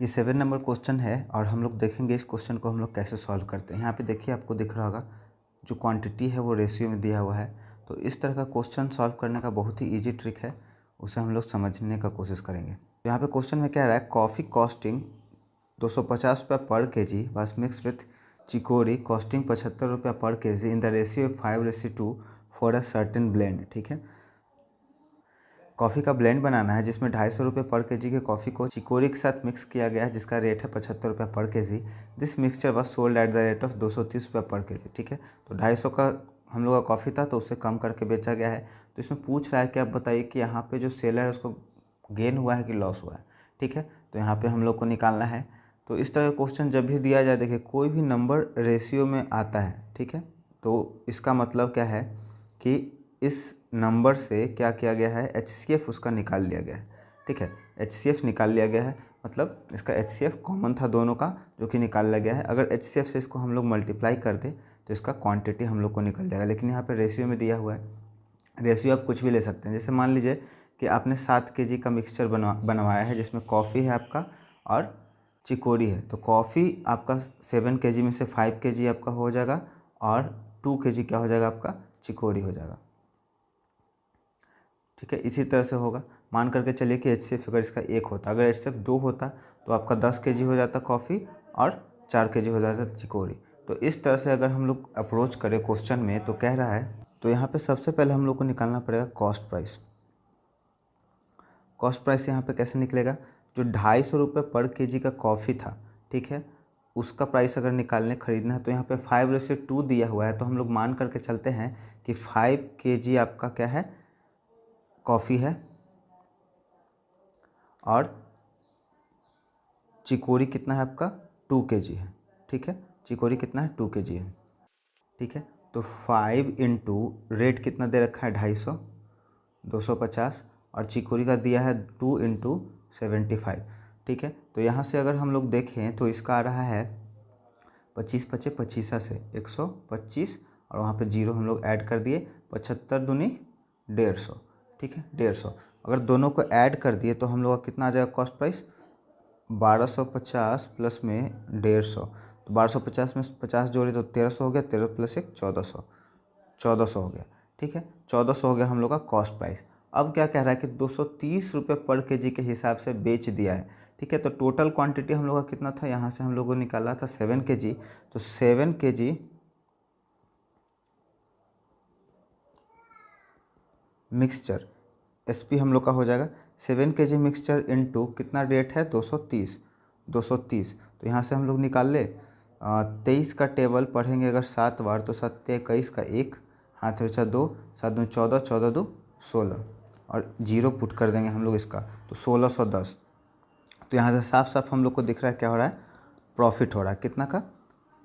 ये 7 number question है और हम लोग देखेंगे इस क्वेश्चन को हम लोग कैसे सॉल्व करते हैं। यहाँ पे देखिए आपको दिख रहा होगा जो क्वांटिटी है वो रेशियो में दिया हुआ है। तो इस तरह का क्वेश्चन सॉल्व करने का बहुत ही इजी ट्रिक है, उसे हम लोग समझने का कोशिश करेंगे। तो यहाँ पे क्वेश्चन में क्या रहा है, कॉफ़ी कॉस्टिंग 250 रुपये पर KG was mix with chicory costing 75 रुपये पर KG in the ratio 5:2 for a certain blend. ठीक है, कॉफ़ी का ब्लेंड बनाना है जिसमें 250 रुपये पर केजी के कॉफ़ी को चिकोरी के साथ मिक्स किया गया है जिसका रेट है 75 रुपये पर KG. This mixture was sold at the rate of 230 रुपये पर केजी। ठीक है, तो 250 का हम लोग का कॉफ़ी था तो उससे कम करके बेचा गया है। तो इसमें पूछ रहा है कि आप बताइए कि यहाँ पे जो सेलर है उसको गेन हुआ है कि लॉस हुआ है। ठीक है, तो यहाँ पे हम लोग को निकालना है। तो इस तरह का क्वेश्चन जब भी दिया जाए, देखिए कोई भी नंबर रेशियो में आता है, ठीक है, तो इसका मतलब क्या है कि इस नंबर से क्या किया गया है, HCF उसका निकाल लिया गया है। ठीक है, HCF निकाल लिया गया है, मतलब इसका HCF कॉमन था दोनों का जो कि निकाल लिया गया है। अगर HCF से इसको हम लोग मल्टीप्लाई कर दें तो इसका क्वांटिटी हम लोग को निकल जाएगा। लेकिन यहाँ पे रेशियो में दिया हुआ है, रेशियो आप कुछ भी ले सकते हैं। जैसे मान लीजिए कि आपने 7 kg का मिक्सचर बनवाया है जिसमें कॉफ़ी है आपका और चिकोरी है। तो कॉफ़ी आपका 7 kg में से 5 kg आपका हो जाएगा और 2 kg क्या हो जाएगा, आपका चिकोरी हो जाएगा। ठीक है, इसी तरह से होगा। मान करके चलिए कि HCF अगर इसका 1 होता, अगर HCF 2 होता तो आपका 10 kg हो जाता कॉफ़ी और 4 kg हो जाता चिकोरी। तो इस तरह से अगर हम लोग अप्रोच करें क्वेश्चन में तो कह रहा है, तो यहाँ पे सबसे पहले हम लोग को निकालना पड़ेगा कॉस्ट प्राइस। कॉस्ट प्राइस यहाँ पे कैसे निकलेगा, जो 250 रुपये पर केजी का कॉफ़ी था, ठीक है, उसका प्राइस अगर निकालने खरीदना है तो यहाँ पे 5:2 दिया हुआ है। तो हम लोग मान करके चलते हैं कि 5 kg आपका क्या है, कॉफ़ी है और चिकोरी कितना है आपका, 2 kg है। ठीक है, चिकोरी कितना है, 2 kg है। ठीक है, तो 5 इंटू रेट कितना दे रखा है, 250, 250 और चिकोरी का दिया है 2 इंटू 75। ठीक है, तो यहाँ से अगर हम लोग देखें तो इसका आ रहा है 25 25 25 से 125 और वहाँ पे जीरो हम लोग ऐड कर दिए, 75 दूनी 150। ठीक है, 150 अगर दोनों को ऐड कर दिए तो हम लोग का कितना आ जाएगा कॉस्ट प्राइस, 1250 प्लस में 150। तो 1250 में 50 जोड़े तो 1300 हो गया, 13 प्लस 1 1400, 1400 हो गया। ठीक है, 1400 हो गया हम लोग का कॉस्ट प्राइस। अब क्या कह रहा है कि 230 रुपये पर केजी के हिसाब से बेच दिया है। ठीक है, तो टोटल क्वांटिटी हम लोग का कितना था, यहाँ से हम लोगों ने निकाला था 7 kg। तो 7 kg मिक्सचर SP हम लोग का हो जाएगा 7 kg मिक्सचर इंटू कितना रेट है, 230, 230। तो यहाँ से हम लोग निकाल ले 23 का टेबल पढ़ेंगे अगर 7 बार तो 7 21 का 1 हाथ बचा 2, 7 दूनी 14, 14 2 16 और जीरो पुट कर देंगे हम लोग इसका, तो 1610। तो यहाँ से साफ साफ हम लोग को दिख रहा है क्या हो रहा है, प्रॉफिट हो रहा है कितना का,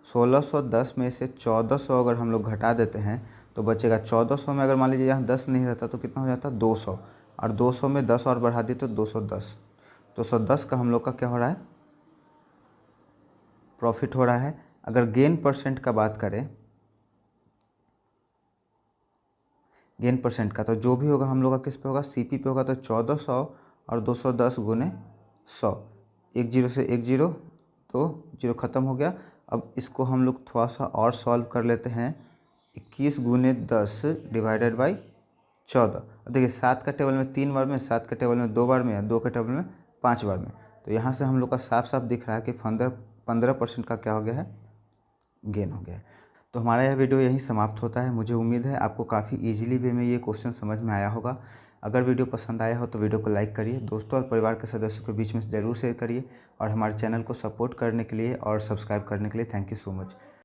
1610 में से 1400 अगर हम लोग घटा देते हैं तो बचेगा 1400 में, अगर मान लीजिए यहाँ 10 नहीं रहता तो कितना हो जाता, 200 और 200 में 10 और बढ़ा दिए तो 210। 210 का हम लोग का क्या हो रहा है, प्रॉफिट हो रहा है। अगर गेन परसेंट का बात करें, गेन परसेंट का, तो जो भी होगा हम लोग का किस पे होगा, CP पे होगा। तो 1400 और 210 गुने 100, 1 0 से 1 0 तो जीरो ख़त्म हो गया। अब इसको हम लोग थोड़ा सा और सॉल्व कर लेते हैं, 21 गुने 10 डिवाइडेड बाई 14। अब देखिए 7 का टेबल में 3 बार में, 7 का टेबल में 2 बार में, 2 का टेबल में 5 बार में। तो यहाँ से हम लोग का साफ साफ दिख रहा है कि 15% का क्या हो गया है, गेन हो गया है। तो हमारा यह वीडियो यहीं समाप्त होता है। मुझे उम्मीद है आपको काफ़ी इजीली वे में ये क्वेश्चन समझ में आया होगा। अगर वीडियो पसंद आया हो तो वीडियो को लाइक करिए, दोस्तों और परिवार के सदस्यों के बीच में ज़रूर शेयर करिए और हमारे चैनल को सपोर्ट करने के लिए और सब्सक्राइब करने के लिए थैंक यू सो मच।